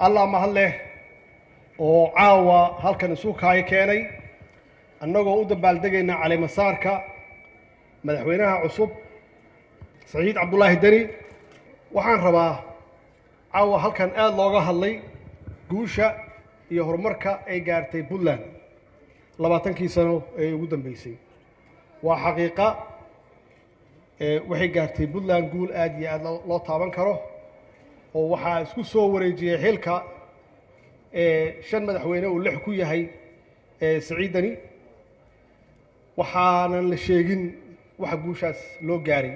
الله مهله وعاوة هالكن سوق هاي كاني annagoo u dabaaldegayna cali masaarka madaxweynaha cusub Saciid Cabdullaahi Dani waxaan rabaa caawa halkan aad looga hadlay guusha iyo horumarka ay gaartay Puntland 20 sano ee ugu dambeysay waa xaqiiqa waxay gaartay Puntland guul aad iyo aad loo taaban karo oo waxa isku soo wareejiyay xilka shan madaxweyne oo lix ku yahay Saciid Dani waxaanan la sheegin waxa guushaas loo gaaray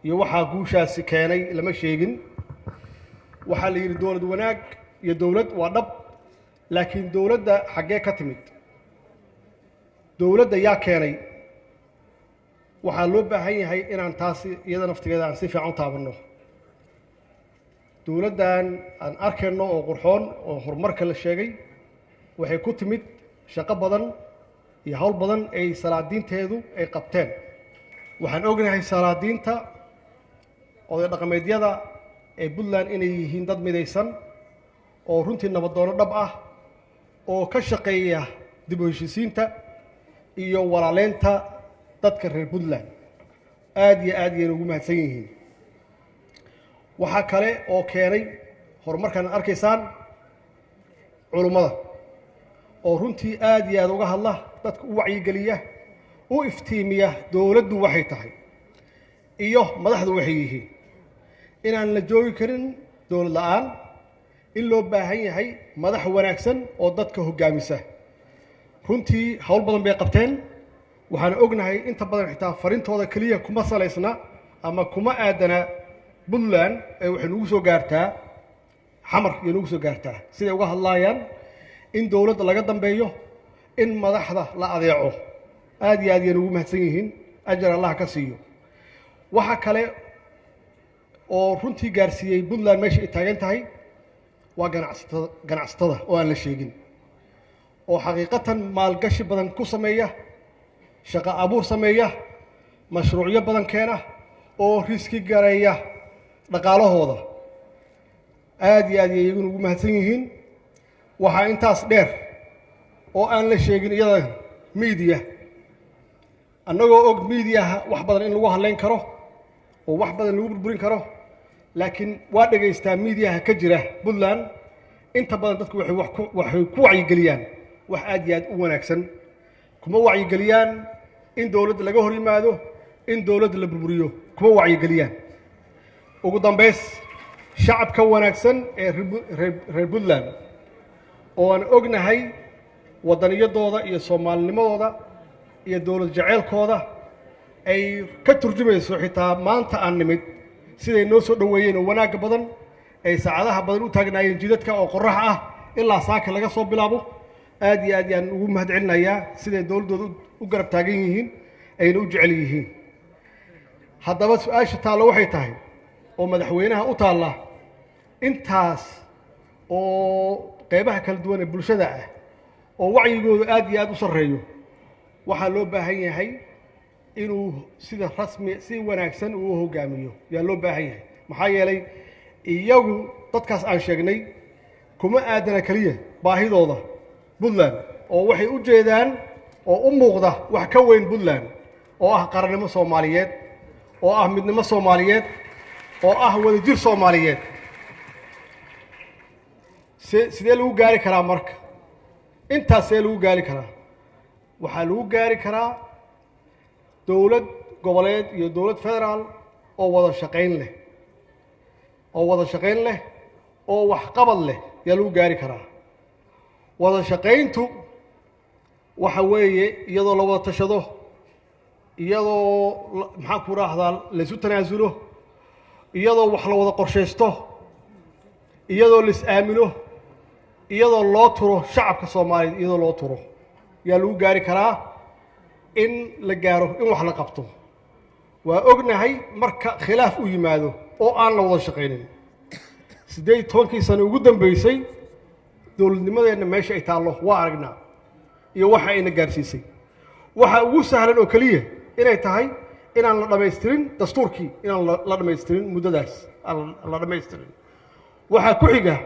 iyo waxa guushaas keenay lama sheegin waxa la yiri dawlad wanaag iyo dawlad waa dhab laakiin dawladda xagee ka timid dawladda yaa keenay waxa loo baahan yahay inaan taas iyada naftigeeda aan si fiican u taabano dawladdan aan arkayno oo qurxoon oo horumarka la sheegay waxay ku timid shaqo badan iyo hawl badan ay salaadiinteedu ay qabteen waxaan ognahay salaadiinta oo dhaqameedyada ee Puntland inay yihiin dad midaysan oo runtii nabadoono dhab ah oo ka shaqeeya dib u heshiisiinta iyo walaaleynta dadka reer Puntland aad iyo aad ayay ugu mahadsan yihiin waxa kale oo keenay horumarkan arkaysaan culimada oo runtii aad iyo aad uga hadla dadka u wacyigeliya u iftiimiya dawladdu waxay tahay iyo madaxdu waxay yihiin inaan la joogi karin dawlad la'aan in loo baahan yahay madax wanaagsan oo dadka hogaamisa runtii hawl badan bay qabteen waxaan ognahay inta badan xitaa farintooda kaliya kuma salaysna ama kuma aadana Puntland ee waxay ugu soo gaartaa xamar iyo ugu soo gaartaa sida uga hadlayaan in dawladda laga dambeeyo in madaxda la adeeco aad iyo aad ayay ugu mahadsan yihiin ajar Allah ka siiyo waxa kale oo runtii gaarsiiyay Puntland meesha ay taagan tahay waa ganacsatada oo aan la sheegin oo xaqiiqatan maalgashi badan ku sameeya shaqo abuur sameeya mashruucyo badan keena oo riski gareeya dhaqaalahooda aad iyo aad ayay ugu mahadsan yihiin waxa intaas dheer oo aan la sheegin iyada media annagoo og media wax badan in lagu hadlayn karo oo wax badan lagu burburin karo laakiin waa dhageystaa media ka jira Puntland inta badan dadku waxay ku wacyigeliyaan wax aad iyo aad u wanaagsan kuma wacyigeliyaan in dawladda laga hor yimaado in dawladda la burburiyo kuma wacyigeliyaan ugu dambeys shacabka wanaagsan ee reer Puntland oo aan ognahay wadaniyadooda iyo Soomaalinimadooda iyo dawlad jaceelkooda ay ka turjumayso xitaa maanta aan nimid siday noo soo dhaweeyeen oo wanaag badan ay saacadaha badan u taagnaayeen jidadka oo qorrax ah ilaa saaka laga soo bilaabo aad iyo aad ayaan ugu mahadcelinayaa siday dawladooda u garab taagan yihiin ayna u jecel yihiin haddaba su'aasha taalo waxay tahay oo madaxweynaha u taala intaas oo qaybaha kala duwan ee bulshada ah oo wacyigooda aad iyo aad u sareeyo waxa loo baahan yahay inuu sida rasmi si wanaagsan uu hogaamiyo yaa loo baahan yahay maxaa yeelay iyagu dadkaas aan sheegnay kuma aadana kaliya baahidooda Puntland oo waxay u jeedaan oo u muuqda wax ka weyn Puntland oo ah qarannimo Soomaaliyeed oo ah midnimo Soomaaliyeed oo ah wadajir Soomaaliyeed sidee lagu gaari karaa marka intaas ee lagu gaari karaa waxa lagu gaari karaa dawlad goboleed iyo dawlad federaal oo wada shaqayn leh oo wax qabad leh yaa lagu gaari karaa wada shaqayntu waxa weeye iyadoo la wada tashado iyadoo maxaa ku raahdaa la isu tanaasulo iyadoo wax la wada qorsheysto iyadoo la is aamino iyadoo loo turo shacabka Soomaaliyeed iyadoo loo turo yaa lagu gaari karaa in la gaaro in wax la qabto waa ognahay marka khilaaf u yimaado oo aan la wada shaqeynin 18 sano ugu dambeysay dawladnimadeena meesha ay taalo waa aragnaa iyo waxa ayna gaarsiisay waxa ugu sahlan oo kaliya inay tahay inaan la dhameystirin dastuurkii inaan la dhameystirin muddadaas aan la dhameystirin waxa ku xiga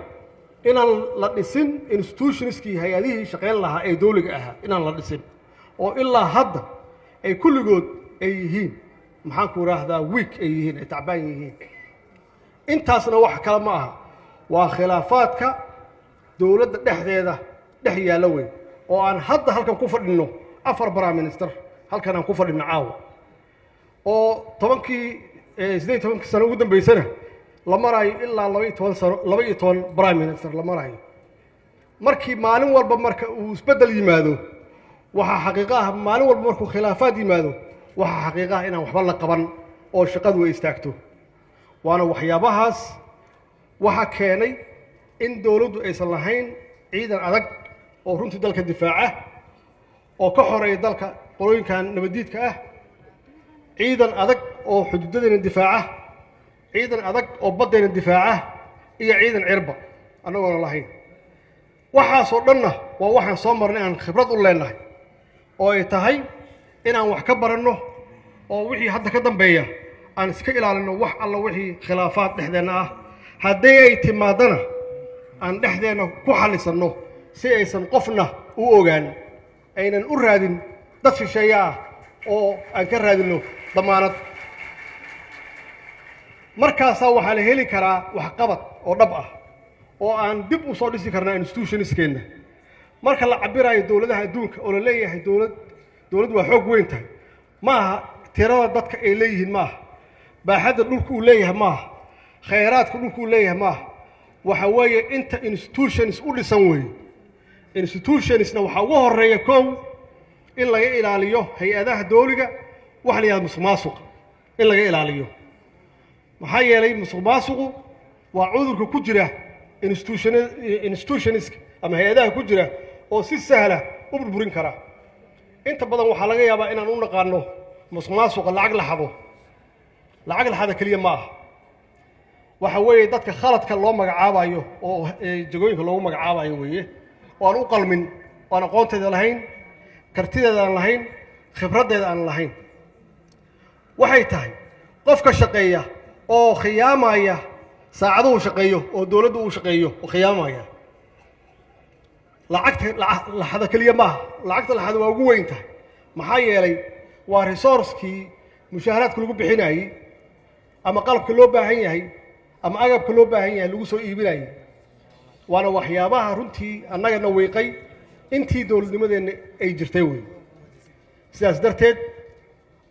inaan la dhisin institutionskii hay-adihii shaqayn lahaa ee dowliga ahaa inaan la dhisin oo ilaa hadda ay kulligood ay yihiin maxaan ku idhaahdaa week ay yihiin ay tacbaan yihiin intaasna wax kale ma aha waa khilaafaadka dowladda dhexdeeda dhex yaalla weyn oo aan hadda halkan ku fadhinno 4 prime minister halkan aan ku fadhinno caawa oo 18 sano ugu dambeysana la marayo ilaa 12 sano 12 prime minister la marayo markii maalin walba marka uu isbedel yimaado waxa xaqiiqo ah maalin walba markuu khilaafaad yimaado waxa xaqiiqo ah inaan waxba la qaban oo shaqadu ay istaagto waana waxyaabahaas waxa keenay in dowladdu aysan lahayn ciidan adag oo runtii dalka difaaca oo ka xoreeya dalka qolooyinkan nabadiidka ah ciidan adag oo xuduudadeena difaaca ciidan adag oo baddeena difaaca iyo ciidan cirba annagoona lahayn waxaasoo dhanna waa waxaan soo marnay aan khibrad u leenahay oo ay tahay inaan wax ka baranno oo wixii hadda ka dambeeya aan iska ilaalino wax alla wixii khilaafaad dhexdeenna ah haddii ay timaadana aan dhexdeenna ku xallisanno si aysan qofna u ogaan aynan u raadin dad shisheeye ah oo aan ka raadinno damaanad markaasaa waxaa la heli karaa waxqabad oo dhab ah oo aan dib u soo dhisi karnaa institutionskeenna marka la cabirayo dowladaha adduunka oo la leeyahay dowlad waa xoog weyn tahay ma aha tirada dadka ay leeyihiin ma aha baaxadda dhulka uu leeyahay ma aha khayraadka dhulka uu leeyahay ma aha waxa weeye inta institutions u dhisan weeye institutionsna waxaa ugu horreeya kow in laga ilaaliyo hay-adaha dowliga waxa la yidhahda musuqmaasuqa in laga ilaaliyo maxaa yeelay musuqmaasuqu waa cudurka ku jira institutionska ama hay-adaha ku jira oo si sahla u burburin kara inta badan waxaa laga yaabaa inaan u naqaano musuqmaasuqa lacag la xado keliya ma aha waxa weeye dadka khaladka loo magacaabayo oo jagooyinka loogu magacaabayo weeye oo aan u qalmin oo aan aqoonteeda lahayn kartideeda aan lahayn khibraddeeda aan lahayn waxay tahay qofka shaqeeya oo khiyaamaya saacaduhu shaqeeyo oo dowladdu uu shaqeeyo oo khiyaamaya lacagta la xado keliya ma aha lacagta la xado waa ugu weyn tahay maxaa yeelay waa resourcekii mushaaharaadka lagu bixinayey ama qalabka loo baahan yahay ama agabka loo baahan yahay lagu soo iibinayay waana waxyaabaha runtii annagana weeqay intii dowladnimadeenna ay jirtay wey sidaas darteed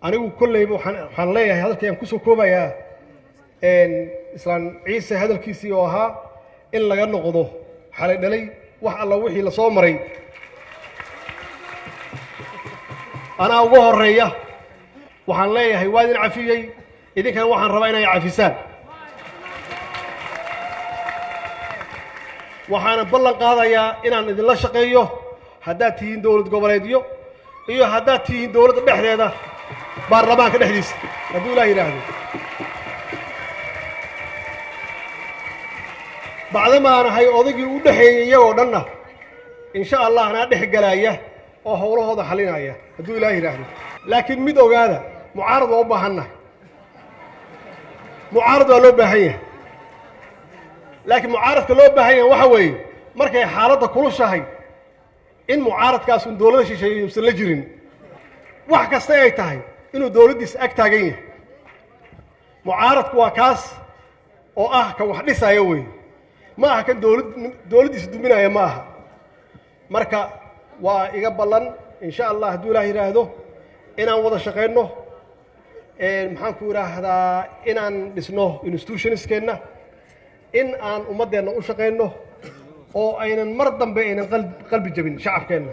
anigu kolleyba waxaan leeyahay hadalkii aan kusoo koobayaa islaan ciise hadalkiisii oo ahaa in laga noqdo xalay dhalay wax alla wixii la soo maray anaa ugu horreeya waxaan leeyahay waa idin cafiyey idinkana waxaan rabaa inay cafisaan waxaana ballan qaadayaa inaan idinla shaqeeyo haddaad tihiin dowlad goboleedyo iyo haddaad tihiin dowladda dhexdeeda baarlamaanka dhexdiisa hadduu ilaah yidhaahdo bacdama aan ahay odaygii u dhexeeyey iyagoo dhanna insha allah anaa dhex galaaya oo howlahooda xalinaya hadduu ilaah yidhaahdo laakiin mid ogaada mucaarad waa u baahannahay mucaarad waa loo baahan yahay laakiin mucaaradka loo baahan yahay waxa weeye markay xaaladda kulushahay in mucaaradkaas un dowladda shisheeye uusan la jirin wax kasta ay tahay inuu dowladdiisa ag taagan yahay mucaaradku waa kaas oo ah kan wax dhisaya weeye ma aha kan dowladdiisa duminaya ma aha marka waa iga ballan insha allah hadduu ilaah yidhaahdo inaan wada shaqayno maxaan ku idhaahdaa inaan dhisno institutionskeenna in aan ummaddeenna u shaqayno oo aynan mar dambe aynan qalbi jabin shacabkeenna